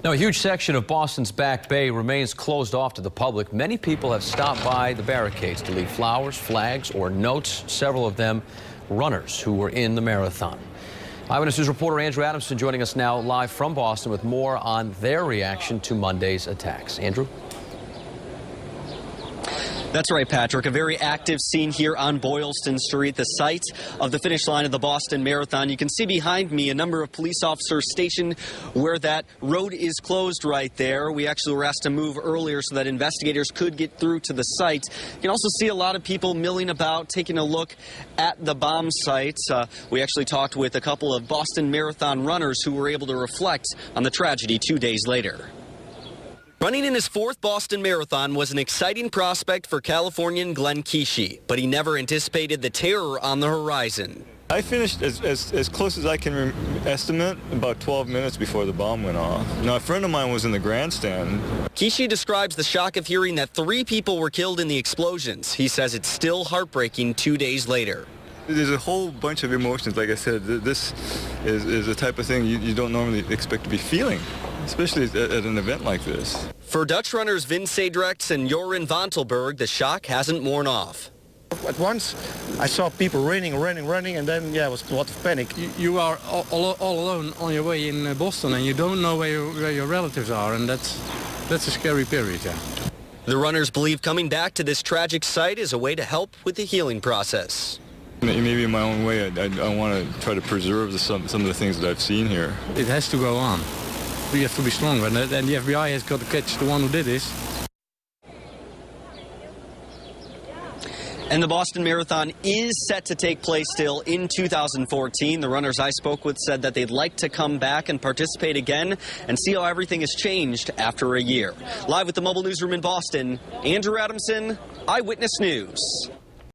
Now, a huge section of Boston's Back Bay remains closed off to the public. Many people have stopped by the barricades to leave flowers, flags, or notes, several of them runners who were in the marathon. Eyewitness News reporter Andrew Adamson joining us now live from Boston with more on their reaction to Monday's attacks. Andrew? That's right, Patrick. A very active scene here on Boylston Street, the site of the finish line of the Boston Marathon. You can see behind me a number of police officers stationed where that road is closed right there. We actually were asked to move earlier so that investigators could get through to the site. You can also see a lot of people milling about, taking a look at the bomb site. We actually talked with a couple of Boston Marathon runners who were able to reflect on the tragedy 2 days later. Running in his fourth Boston Marathon was an exciting prospect for Californian Glenn Keeshe, but he never anticipated the terror on the horizon. I finished as close as I can estimate, about 12 minutes before the bomb went off. Now, a friend of mine was in the grandstand. Keeshe describes the shock of hearing that 3 people were killed in the explosions. He says it's still heartbreaking 2 days later. There's a whole bunch of emotions. Like I said, this is the type of thing you don't normally expect to be feeling, especially at an event like this. For Dutch runners Vince Sadrechts and Joran Vantelberg, the shock hasn't worn off. At once, I saw people running, and then, yeah, it was a lot of panic. You are all alone on your way in Boston, and you don't know where your relatives are, and that's a scary period, yeah. The runners believe coming back to this tragic site is a way to help with the healing process. Maybe in my own way, I want to try to preserve some of the things that I've seen here. It has to go on. We have to be stronger, and the FBI has got to catch the one who did this. And the Boston Marathon is set to take place still in 2014. The runners I spoke with said that they'd like to come back and participate again and see how everything has changed after a year. Live with the Mobile Newsroom in Boston, Andrew Adamson, Eyewitness News.